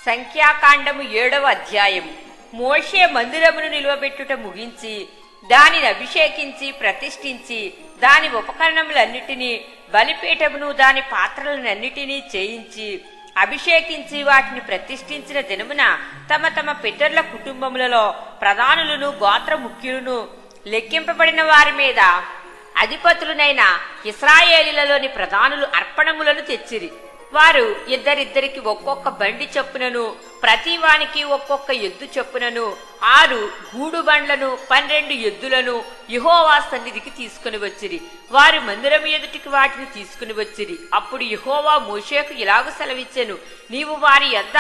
సంఖ్యాకాండము 7వ అధ్యాయము. మోషే మందిరమును నిలువబెట్టుట ముగించి దానిని అభిషేకించి ప్రతిష్ఠించి దాని ఉపకరణములన్నిటినీ బలిపీఠమును దాని పాత్రలనన్నిటినీ చేయించి అభిషేకించి వాటిని ప్రతిష్ఠించిన దినమున తమ తమ పితరుల కుటుంబములలో ప్రధానులను గోత్ర ముఖ్యులను లెక్కింపబడిన వారి మీద అధిపతులనైన ఇశ్రాయేలీలలోని ప్రధానులు అర్పణములను తెచ్చిరి. వారు ఇద్దరిద్దరికి ఒక్కొక్క బండి చొప్పునను ప్రతివానికి ఒక్కొక్క ఎద్దు చొప్పునను 6 గూడు బండ్లను 12 ఎద్దులను యెహోవా సన్నిధికి తీసుకుని వచ్చిరి. వారు మందిరం ఎదుటికి వాటిని తీసుకుని వచ్చిరి. అప్పుడు యెహోవా మోషేకు ఇలాగు సెలవిచ్చెను, నీవు వారి యొద్ద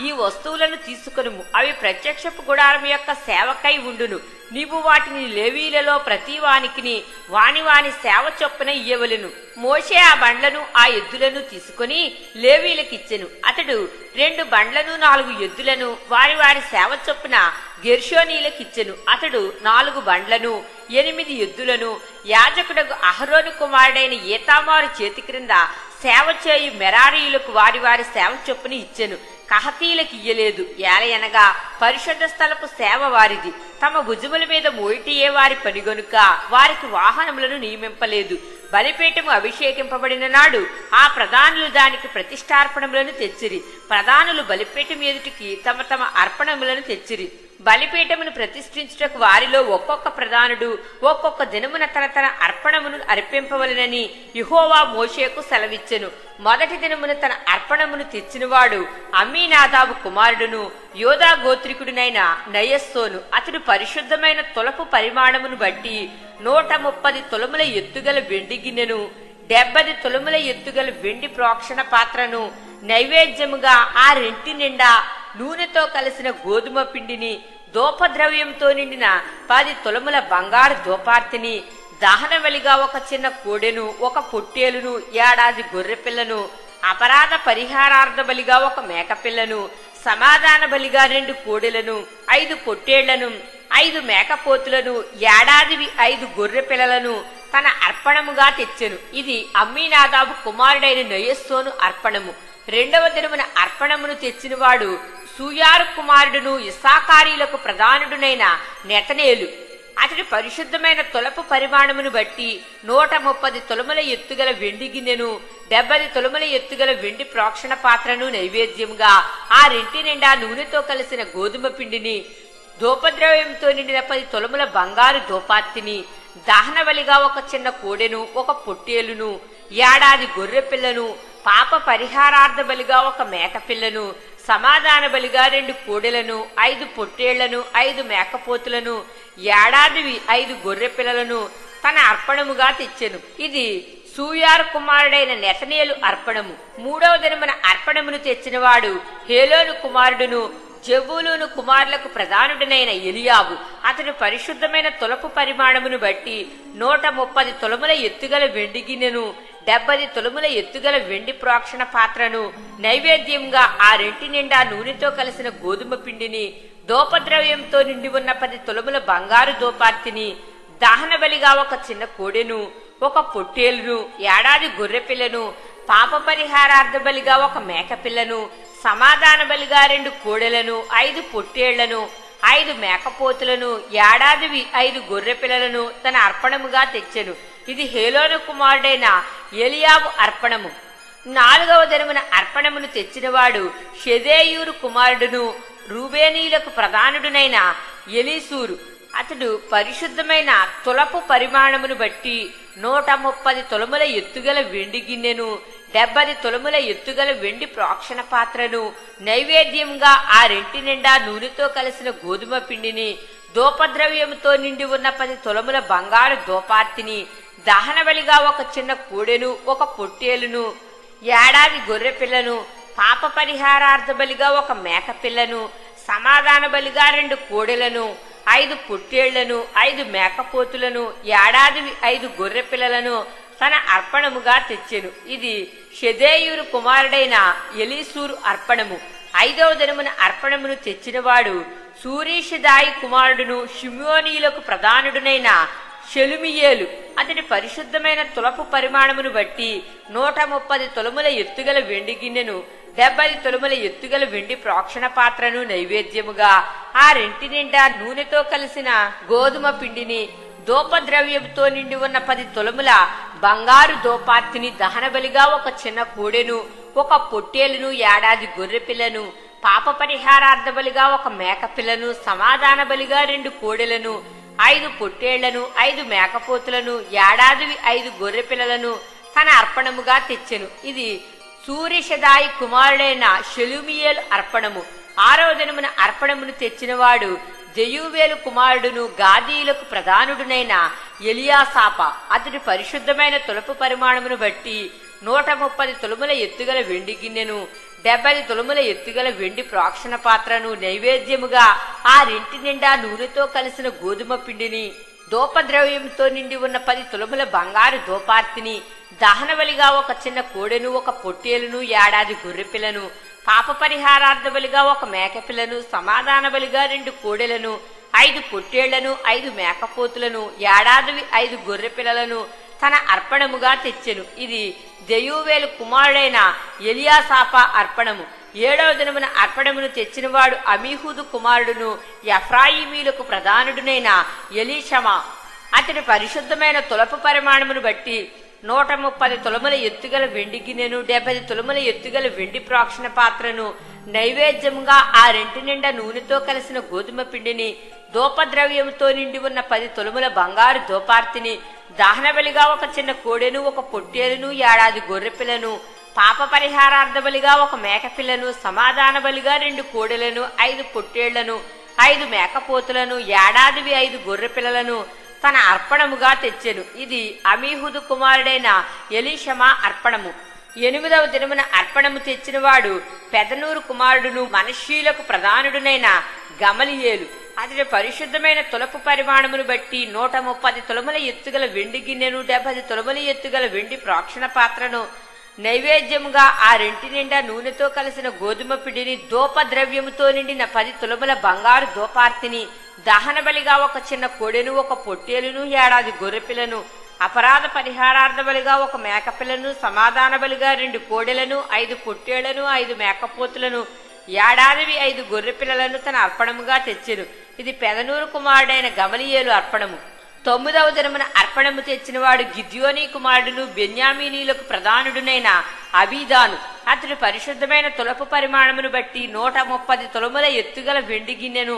ఈ వస్తువులను తీసుకొనుము, అవి ప్రత్యక్షపు గుడారం యొక్క సేవకై ఉండును. నీవు వాటిని లేవీలలో ప్రతివానికి వాని వాని సేవ చొప్పున ఇయ్యవలెను. మోషే ఆ బండ్లను ఆ ఎద్దులను తీసుకుని లేవీలకిచ్చెను. అతడు 2 బండ్లను 4 ఎద్దులను వారి వారి సేవ చొప్పున గెర్షోనీలకిచ్చెను. అతడు 4 బండ్లను 8 ఎద్దులను యాజకుడగు అహరోను కుమారుడైన ఈతామారు చేతి క్రింద సేవ చేయు మెరారీయులకు వారి వారి సేవ చొప్పున ఇచ్చెను. కహతీలకు ఇయ్యలేదు. ఏలయనగా పరిశుద్ధ స్థలపు సేవ వారిది. తమ భుజముల మీద మోయిటియే వారి పని గనుక వారికి వాహనములను నియమింపలేదు. బలిపీఠము అభిషేకింపబడిన నాడు ఆ ప్రధానులు దానికి ప్రతిష్టార్పణములను తెచ్చిరి. ప్రధానులు బలిపీఠం ఎదుటికి తమ తమ అర్పణములను తెచ్చిరి. బలిపీఠమును ప్రతిష్ఠించుటకు వారిలో ఒక్కొక్క ప్రధానుడు ఒక్కొక్క దినమున తన తన అర్పణమును అర్పింపవలెనని యెహోవా మోషేకు సెలవిచ్చెను. మొదటి దినమున తన అర్పణమును తెచ్చినవాడు అమ్మీనాదాబు కుమారుడును యోదా గోత్రికుడునైన నయస్సోను. అతడు పరిశుద్ధమైన తులపు పరిమాణమును బట్టి 130 తులముల ఎత్తుగల వెండి గిన్నెను 70 తులముల ఎత్తుగల వెండి ప్రోక్షణ పాత్రను నైవేద్యముగా ఆ రెంటి నిండా నూనెతో కలిసిన గోధుమ పిండిని దోపద్రవ్యంతో నిండిన 10 తులముల బంగారు దోపార్తిని దహనబలిగా ఒక చిన్న కోడెను 1 పొట్టేలును 1 ఏడాది గొర్రెపిల్లను అపరాధ పరిహారార్థ బలిగా 1 మేకపిల్లను సమాధాన బలిగా 2 కోడెలను 5 పొట్టేళ్లను 5 మేకపోతులను ఏడాదివి 5 గొర్రె పిల్లలను తన అర్పణముగా తెచ్చెను. ఇది అమ్మీనాదాబు కుమారుడైన నయస్సోను అర్పణము. 2వ దినమున అర్పణమును తెచ్చినవాడు సూయారు కుమారుడును ఇస్సాకారీలకు ప్రధానుడునైన నెతనేలు. అతడి పరిశుద్ధమైన తులపు పరిమాణమును బట్టి 130 తులముల ఎత్తుగల వెండి గిన్నెను 70 తులముల ఎత్తుగల వెండి ప్రోక్షణ పాత్రను నైవేద్యముగా ఆ రెంటి నిండా నూనెతో కలిసిన గోధుమ పిండిని దోపద్రవ్యంతో నిండిన 10 తులముల బంగారు దోపార్తిని దహనబలిగా 1 చిన్న కోడెను 1 పొట్టేలును 1 ఏడాది గొర్రె పిల్లను పాప పరిహారార్థ బలిగా 1 మేకపిల్లను సమాధాన బలిగా 2 కోడెలను 5 పొట్టేళ్లను 5 మేకపోతులను ఏడాదివి 5 గొర్రె పిల్లలను తన అర్పణముగా తెచ్చెను. ఇది సూయారు కుమారుడైన నెతనేలు అర్పణము. 3వ దినమున అర్పణమును తెచ్చినవాడు హేలోను కుమారుడును జెబూలూను కుమారులకు ప్రధానుడనైన ఎలియాబు. అతడు పరిశుద్ధమైన తులపు పరిమాణమును బట్టి 130 తులముల ఎత్తుగల వెండి గిన్నెను 70 తులముల ఎత్తుగల వెండి ప్రోక్షణ పాత్రను నైవేద్యంగా ఆ రెంటి నిండా నూనెతో కలిసిన గోధుమ పిండిని దోపద్రవ్యంతో నిండి ఉన్న 10 తులముల బంగారు దోపార్తిని దహనబలిగా 1 చిన్న కోడెను 1 పొట్టేలును 1 ఏడాది గొర్రె పిల్లను పాప పరిహారార్థ బలిగా 1 మేకపిల్లను సమాధాన బలిగా 2 కోడెలను 5 పొట్టేళ్లను 5 మేకపోతులను ఏడాదివి 5 గొర్రె పిల్లలను తన అర్పణముగా తెచ్చెను. ఇది హేలోను కుమారుడైన ఎలియాబు అర్పణము. 4వ దినమున అర్పణమును తెచ్చినవాడు షెదేయూరు కుమారుడును రూబేనీలకు ప్రధానుడునైన ఎలీసూరు. అతడు పరిశుద్ధమైన తులపు పరిమాణమును బట్టి 130 తులముల ఎత్తుగల వెండి గిన్నెను 70 తులముల ఎత్తుగల వెండి ప్రోక్షణ పాత్రను నైవేద్యంగా ఆ రెంటి నిండా నూనెతో కలిసిన గోధుమ పిండిని దోపద్రవ్యంతో నిండి ఉన్న 10 తులముల బంగారు దోపార్తిని దహనబలిగా 1 చిన్న కోడెను 1 పొట్టేలును 1 ఏడాది గొర్రె పిల్లను పాప పరిహారార్థ బలిగా 1 మేకపిల్లను సమాధాన బలిగా 2 కోడెలను 5 పొట్టేళ్లను 5 మేకపోతులను 1 ఏడాదివి 5 గొర్రె పిల్లలను తన అర్పణముగా తెచ్చెను. ఇది షెదేయూరు కుమారుడైన ఎలీసూరు అర్పణము. 5వ దినమున అర్పణమును తెచ్చినవాడు సూరీషదాయి కుమారుడును షిమ్యోనీలకు ప్రధానుడునైన షెలుమియేలు అతడి పరిశుద్ధమైన తులపు పరిమాణమును బట్టి 130 తులముల ఎత్తుగల వెండి గిన్నెను 70 తులముల ఎత్తుగల వెండి ప్రోక్షణ పాత్రను నైవేద్యముగా ఆ రెంటి నిండా నూనెతో కలిసిన గోధుమ పిండిని దూపద్రవ్యంతో నిండి ఉన్న 10 తులముల బంగారు దూపార్తిని దహనబలిగా ఒక చిన్న కోడెను ఒక పొట్టేలును ఏడాది గొర్రెపిల్లను పాప పరిహారార్థబలిగా ఒక మేకపిల్లను సమాధాన బలిగా 2 కోడెలను 5 పొట్టేళ్లను 5 మేకపోతులను ఏడాదివి 5 గొర్రెపిల్లలను తన అర్పణముగా తెచ్చెను. ఇది సూరిషదాయి కుమారుడైన షెలుమియేలు అర్పణము. 6వ దినమున అర్పణమును తెచ్చినవాడు జెయువేలు కుమారుడును గాదీయులకు ప్రధానుడునైన ఎలియాసాప. అతడి పరిశుద్ధమైన తులపు పరిమాణమును బట్టి 130 తులముల ఎత్తుగల వెండి గిన్నెను 70 తులముల ఎత్తుగల వెండి ప్రోక్షణ పాత్రను నైవేద్యముగా ఆ రెంటి నిండా నూనెతో కలిసిన గోధుమ పిండిని దూపద్రవ్యంతో నిండి ఉన్న 10 తులముల బంగారు దూపార్తిని దహనబలిగా ఒక చిన్న కోడెను ఒక పొట్టేలును ఏడాది గొర్రెపిల్లను పాప పరిహారార్థ బలిగా ఒక మేకపిల్లను సమాధాన బలిగా 2 కోడెలను 5 పొట్టేళ్లను 5 మేకపోతులను ఏడాదివి 5 గొర్రెపిల్లలను తన అర్పణముగా తెచ్చెను. ఇది జెయువేలు కుమారుడైన ఎలియాసాప అర్పణము. 7వ దినమున అర్పణమును తెచ్చినవాడు అమీహూదు కుమారుడును ఎఫ్రాయిమీలకు ప్రధానుడునైన ఎలీషమా. అతడి పరిశుద్ధమైన తులపు పరిమాణమును బట్టి 130 తులముల ఎత్తుగల వెండి గిన్నెను 70 తులముల ఎత్తుగల వెండి ప్రోక్షణ పాత్రను నైవేద్యముగా ఆ రెంటి నిండా నూనెతో కలిసిన గోధుమ పిండిని దూపద్రవ్యముతో నిండి ఉన్న 10 తులముల బంగారు దూపార్తిని దహనబలిగా ఒక చిన్న కోడెను ఒక పొట్టేలును ఏడాది గొర్రెపిల్లను పాప పరిహారార్థ బలిగా ఒక మేకపిల్లను సమాధాన బలిగా 2 కోడెలను 5 పొట్టేళ్లను 5 మేకపోతులను ఏడాదివి 5 గొర్రెపిల్లలను తన అర్పణముగా తెచ్చెను. ఇది అమీహుదు కుమారుడైన ఎలీషమా అర్పణము. 8వ దినమున అర్పణము తెచ్చినవాడు పెదనూరు కుమారుడును మనష్షీలకు ప్రధానుడునైన గమలియేలు. అతడి పరిశుద్ధమైన తులపు పరిమాణమును బట్టి 130 తులముల ఎత్తుగల వెండి గిన్నెను 70 తులముల ఎత్తుగల వెండి ప్రోక్షణ పాత్రను నైవేద్యముగా ఆ రెంటి నిండా నూనెతో కలిసిన గోధుమ పిండిని దూపద్రవ్యముతో నిండిన 10 తులముల బంగారు దూపార్తిని దహనబలిగా ఒక చిన్న కోడెను ఒక పొట్టేలును ఏడాది గొర్రెపిల్లను అపరాధ పరిహారార్థ బలిగా ఒక మేకపిల్లను సమాధాన బలిగా 2 కోడెలను 5 పొట్టేళ్లను 5 మేకపోతులను ఏడాదివి 5 గొర్రెపిల్లలను తన అర్పణముగా తెచ్చెను. ఇది పెదనూరు కుమారుడైన గమలియేలు అర్పణము. 9వ దినమున అర్పణము తెచ్చినవాడు గిద్యోనీ కుమారుడును బెన్యామీనీలకు ప్రధానుడునైన అబీదాను. అతడు పరిశుద్ధమైన తులపు పరిమాణమును బట్టి 130 తులముల ఎత్తుగల వెండి గిన్నెను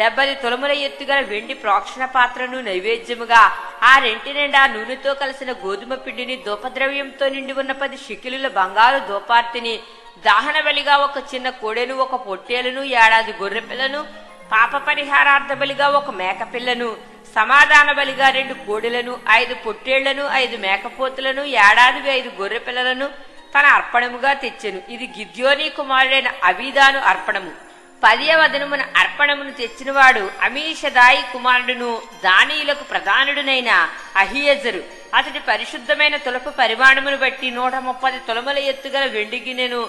70 తులముల ఎత్తుగల వెండి ప్రోక్షణ పాత్రను నైవేద్యముగా ఆ రెంటి నిండా నూనెతో కలిసిన గోధుమ పిండిని దూపద్రవ్యంతో నిండి ఉన్న 10 షికిలుల బంగారు దూపార్తిని దహన బలిగా ఒక చిన్న కోడెను ఒక పొట్టేలును ఏడాది గొర్రెపిల్లను పాప పరిహారార్థ బలిగా ఒక మేకపిల్లను సమాధాన బలిగా 2 కోడెలను 5 పొట్టేళ్లను 5 మేకపోతులను ఏడాదివి 5 గొర్రెపిల్లలను తన అర్పణముగా తెచ్చెను. ఇది గిద్యోనీ కుమారుడైన అబీదాను అర్పణము. 10వ దినమున అర్పణమును తెచ్చినవాడు అమీషదాయి కుమారుడును దానీయులకు ప్రధానుడునైన అహియజరు. అతడి పరిశుద్ధమైన తులపు పరిమాణమును బట్టి 130 తులముల ఎత్తుగల వెండి గిన్నెను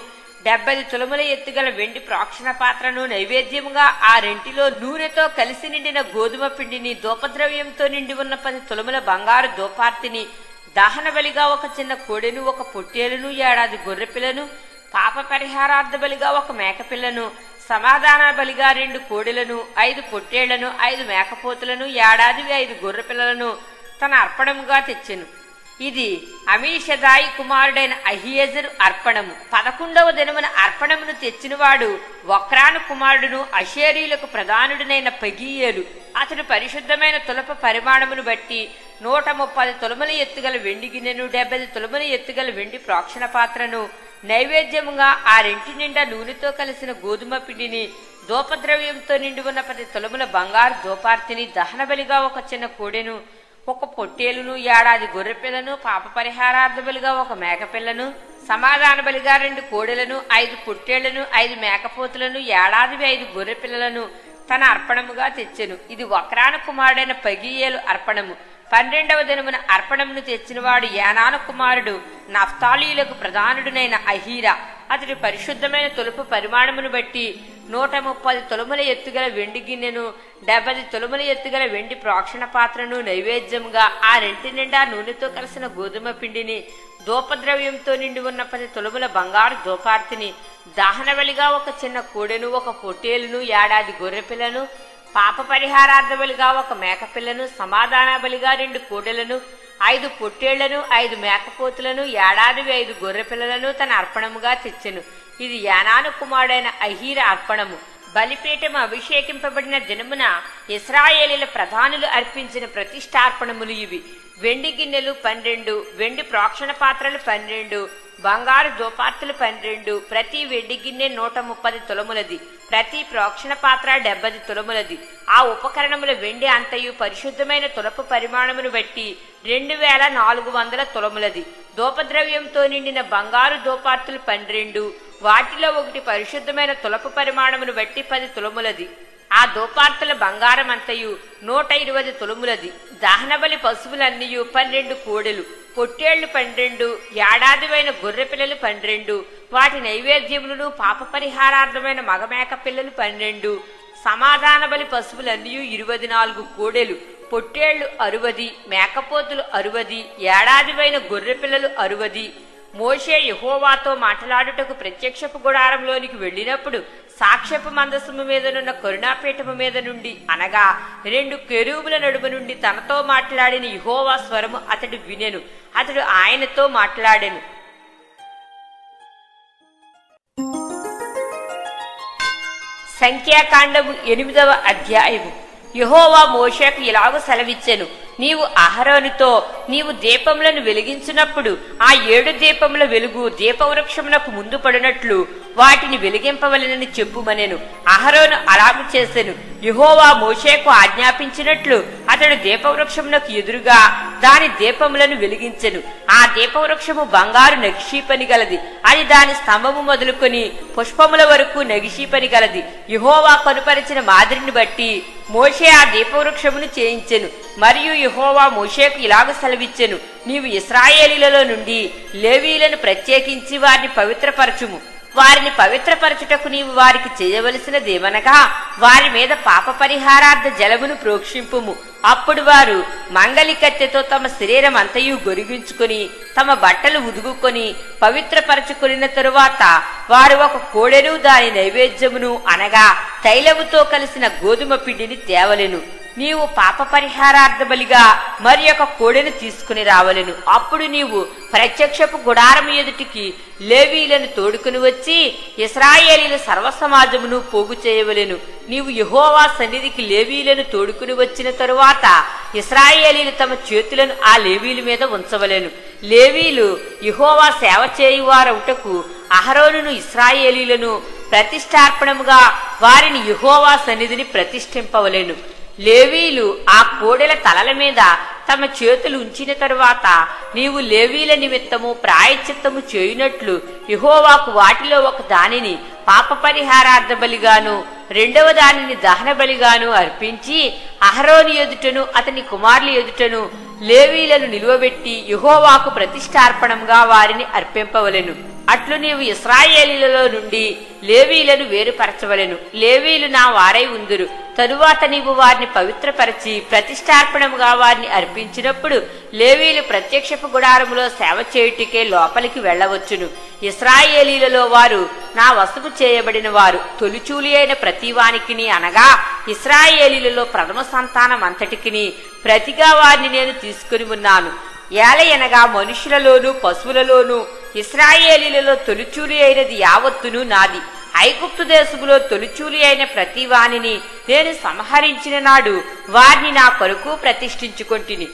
70 తులముల ఎత్తుగల వెండి ప్రోక్షణ పాత్రను నైవేద్యముగా ఆ రెంటిలో నూనెతో కలిసి నిండిన గోధుమ పిండిని దూపద్రవ్యంతో నిండి ఉన్న 10 తులముల బంగారు దూపార్తిని దహన బలిగా ఒక చిన్న కోడెను ఒక పొట్టేలును ఏడాది గొర్రెపిల్లను పాప పరిహారార్థ బలిగా ఒక మేకపిల్లను సమాధాన బలిగా 2 కోడెలను 5 పొట్టేళ్లను 5 మేకపోతులను ఏడాదివి 5 గొర్రెపిల్లలను తన అర్పణముగా తెచ్చెను. ఇది అమీషదాయి కుమారుడైన అహియజరు అర్పణము. 11వ దినమున అర్పణమును తెచ్చినవాడు వక్రాను కుమారుడును అషేరీలకు ప్రధానుడునైన పగీయేలు. అతడు పరిశుద్ధమైన తులప పరిమాణమును బట్టి 130 తులముల ఎత్తుగల వెండి గిన్నెను 70 తులముల ఎత్తుగల వెండి ప్రోక్షణ పాత్రను నైవేద్యముగా ఆ రెంటి నిండా నూనెతో కలిసిన గోధుమ పిండిని దూపద్రవ్యంతో నిండి ఉన్న 10 తులముల బంగారు దూపార్తిని దహన బలిగా ఒక చిన్న కోడెను ఒక పొట్టేలును ఏడాది గొర్రెపిల్లను పాప పరిహారార్థ బలిగా ఒక మేకపిల్లను సమాధాన బలిగా 2 కోడెలను 5 పొట్టేళ్లను 5 మేకపోతులను ఏడాదివి 5 గొర్రెపిల్లలను తన అర్పణముగా తెచ్చెను. ఇది వక్రాను కుమారుడైన పగీయేలు అర్పణము. 12వ దినమున అర్పణమును తెచ్చినవాడు యానాను కుమారుడు నఫ్తాలీయులకు ప్రధానుడునైన అహీరా. అతడి పరిశుద్ధమైన తులుపు పరిమాణమును బట్టి 130 తులముల ఎత్తుగల వెండి గిన్నెను 70 తులముల ఎత్తుగల వెండి ప్రోక్షణ పాత్రను నైవేద్యంగా ఆ రెంటి నిండా నూనెతో కలిసిన గోధుమ పిండిని ధూపద్రవ్యంతో నిండి ఉన్న 10 తులముల బంగారు ధూపార్తిని దహనబలిగా ఒక చిన్న కోడెను, ఒక పొట్టేలును, 7 గొర్రెపిల్లను, పాప పరిహారార్థ బలిగా ఒక మేకపిల్లను, సమాధాన బలిగా 2 కోడెలను, 5 పొట్టేళ్లను, 5 మేకపోతులను, 5 గొర్రెపిల్లలను తన అర్పణముగా తెచ్చెను. ఇది యానాను కుమారుడైన అహీర అర్పణము. బలిపీఠము అభిషేకింపబడిన దినమున ఇశ్రాయేలీల ప్రధానులు అర్పించిన ప్రతిష్టార్పణములు ఇవి: వెండి గిన్నెలు 12, వెండి ప్రోక్షణ పాత్రలు 12, బంగారు ధూపార్తులు 12, ప్రతి వెండి గిన్నె 130 తులములది, ప్రతి ప్రోక్షణ పాత్ర 70 తులములది. ఆ ఉపకరణముల వెండి అంతయు పరిశుద్ధమైన తులపు పరిమాణమును బట్టి 2400 తులములది. ధూపద్రవ్యంతో నిండిన బంగారు ధూపార్తులు 12, వాటిలో ఒకటి పరిశుద్ధమైన తులపు పరిమాణమును బట్టి 10 తులములది. ఆ ధూపార్తుల బంగారమంతయు 120 తులములది. దహనబలి పశువులన్నీయు 12 కోడెలు, పొట్టేళ్లు 12, 7 గొర్రెపిల్లలు 12, వాటి నైవేద్యములను పాప పరిహారార్థమైన మగమేక పిల్లలు 12, సమాధాన బలి పశువులన్నీయు 24 కోడెలు, పొట్టేళ్లు 60, మేకపోతులు 60, 7 గొర్రెపిల్లలు 60. మోషే యెహోవాతో మాట్లాడుటకు ప్రత్యక్షపు గుడారంలోనికి వెళ్ళినప్పుడు సాక్ష్యపు మందసము మీదనున్న కరుణాపీఠము మీద నుండి, అనగా 2 కెరూబుల నడుమ నుండి తనతో మాట్లాడిన యెహోవా స్వరము అతడు వినెను. అతడు ఆయనతో మాట్లాడెను. సంఖ్యాకాండము 8వ అధ్యాయము. యెహోవా మోషేకు ఇలాగు సెలవిచ్చెను: నీవు అహరోనుతో నీవు దీపములను వెలిగించినప్పుడు ఆ 7 దీపముల వెలుగు దీపవృక్షమునకు ముందు పడినట్లు వాటిని వెలిగింపవలెనని చెప్పుమనెను. అహరోను అలాగు చేసెను. యెహోవా మోషేకు ఆజ్ఞాపించినట్లు అతడు దీపవృక్షమునకు ఎదురుగా దాని దీపములను వెలిగించెను. ఆ దీపవృక్షము బంగారు నగిషీ పని గలది. అది దాని స్తంభము మొదలుకొని పుష్పముల వరకు నగిషీ పని గలది. యెహోవా కనుపరిచిన మాదిరిని బట్టి మోషే ఆ దీపవృక్షమును చేయించెను. మరియు యెహోవా మోషేకు ఇలాగ సెలవిచ్చెను: నీవు ఇశ్రాయేలీలలో నుండి లేవీయులను ప్రత్యేకించి వారిని పవిత్రపరచుము. వారిని పవిత్రపరచుటకు నీవు వారికి చేయవలసినదేమనగా వారి మీద పాప పరిహారార్థ జలమును ప్రోక్షింపుము. అప్పుడు వారు మంగలి కత్తెతో తమ శరీరం అంతయు గొరిగించుకొని తమ బట్టలు ఉదుగుకొని పవిత్రపరచుకొనిన తరువాత వారు ఒక కోడెను దాని నైవేద్యమును, అనగా తైలముతో కలిసిన గోధుమ పిండిని తేవలెను. నీవు పాప పరిహారార్థ బలిగా మరి ఒక కోడెను తీసుకుని రావలెను. అప్పుడు నీవు ప్రత్యక్షపు గుడారము ఎదుటికి లేవీయులను తోడుకుని వచ్చి ఇశ్రాయేలీల సర్వసమాజమును పోగు చేయవలెను. నీవు యెహోవా సన్నిధికి లేవీయులను తోడుకుని వచ్చిన తరువాత ఇశ్రాయేలీలు తమ చేతులను ఆ లేవీయుల మీద ఉంచవలెను. లేవీయులు యెహోవా సేవ చేయువారవుటకు అహరోనును ఇశ్రాయేలీలను ప్రతిష్టార్పణముగా వారిని యెహోవా సన్నిధిని ప్రతిష్ఠింపవలెను. లేవీయులు ఆ కోడెల తలల మీద తమ చేతులు ఉంచిన తరువాత నీవు లేవీయుల నిమిత్తము ప్రాయశ్చిత్తము చేయునట్లు యెహోవాకు వాటిలో ఒక దానిని పాప పరిహారార్థ బలిగాను, 2వ దానిని దహన బలిగాను అర్పించి అహరోను ఎదుటను అతని కుమారుల ఎదుటను లేవీయులను నిలువబెట్టి యెహోవాకు ప్రతిష్టార్పణంగా వారిని అర్పింపవలెను. అట్లు నీవు ఇశ్రాయేలీలలో నుండి లేవీయులను వేరుపరచవలెను. లేవీయులు నా వారై ఉందురు. తరువాత నీవు వారిని పవిత్రపరచి ప్రతిష్టార్పణముగా వారిని అర్పించినప్పుడు లేవీయులు ప్రత్యక్షపు గుడారములో సేవ చేయుటికే లోపలికి వెళ్లవచ్చును. ఇశ్రాయేలీలలో వారు నా వశము చేయబడిన వారు. తొలిచూలి అయిన ప్రతివానికిని, అనగా ఇశ్రాయేలీలలో ప్రథమ సంతానం అంతటికిని ప్రతిగా వారిని నేను తీసుకుని ఉన్నాను. ఏలయనగా మనుషులలోను పశువులలోను ఇశ్రాయేలీలలో తొలిచూలి అయినది యావత్తును నాది. ఐగుప్తు దేశములో తొలిచూలి అయిన ప్రతి వానిని నేను సంహరించిన నాడు వారిని నా కొరకు ప్రతిష్ఠించుకొంటిని.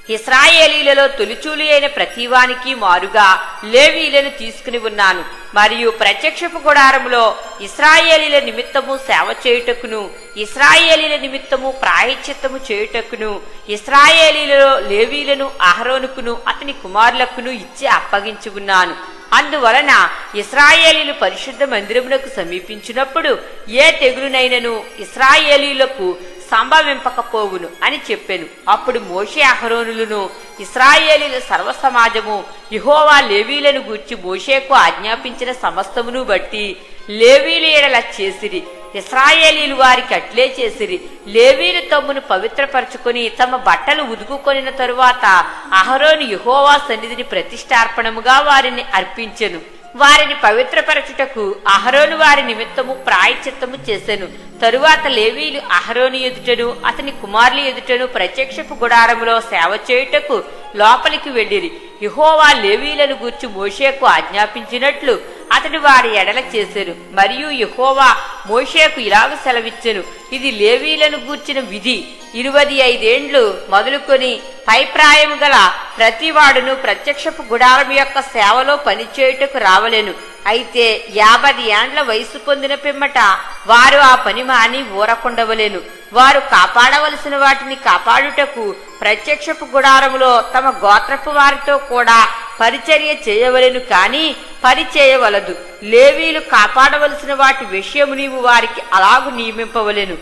ఇశ్రాయేలీలలో తొలిచూలి అయిన ప్రతివానికి మారుగా లేవీయులను తీసుకుని ఉన్నాను. మరియు ప్రత్యక్షపు గుడారములో ఇశ్రాయేలీల నిమిత్తము సేవ చేయుటకును ఇశ్రాయేలీల నిమిత్తము ప్రాయశ్చిత్తము చేయుటకును ఇశ్రాయేలీలలో లేవీయులను అహరోనుకును అతని కుమారులకును ఇచ్చి అప్పగించి ఉన్నాను. అందువలన ఇశ్రాయేలీలు పరిశుద్ధ మందిరమునకు సమీపించినప్పుడు ఏ తెగులునైనను ఇశ్రాయేలీలకు సంభవింపకపోవును అని చెప్పెను. అప్పుడు మోషే అహరోనులను ఇశ్రాయేలీల సర్వ సమాజము యెహోవా లేవీలను గూర్చి మోషేకు ఆజ్ఞాపించిన సమస్తమును బట్టి లేవీల ఎడల చేసిరి. ఇశ్రాయేలీలు వారికి అట్లే చేసిరి. లేవీలు తమ్మును పవిత్రపరచుకొని తమ బట్టలు ఉదుకుకొనిన తరువాత అహరోను యెహోవా సన్నిధిని ప్రతిష్టార్పణముగా వారిని అర్పించెను. వారిని పవిత్రపరచుటకు అహరోను వారి నిమిత్తము ప్రాయశ్చిత్తము చేసెను. తరువాత లేవీలు అహరోను ఎదుటను అతని కుమారుల ఎదుటను ప్రత్యక్షపు గుడారములో సేవ చేయుటకు లోపలికి వెళ్ళిరి. యెహోవా లేవీలను గూర్చి మోషేకు ఆజ్ఞాపించినట్లు అతడు వారి ఎడల చేసెను. మరియు యెహోవా మోషేకు ఇలాగ సెలవిచ్చెను, ఇది లేవీలను గూర్చిన విధి. 25 ఏండ్లు మొదలుకొని పైప్రాయము గల ప్రతివాడును ప్రత్యక్షపు గుడారం యొక్క సేవలో పనిచేయుటకు రావలెను. అయితే 50 ఏండ్ల వయసు పొందిన పిమ్మట వారు ఆ పని మాని ఊరకుండవలెను. వారు కాపాడవలసిన వాటిని కాపాడుటకు ప్రత్యక్షపు గుడారములో తమ గోత్రపు వారితో కూడా పరిచర్య చేయవలెను, కాని పరిచేయవలదు. లేవీలు కాపాడవలసిన వాటి విషయము నీవు వారికి అలాగు నియమింపవలెను.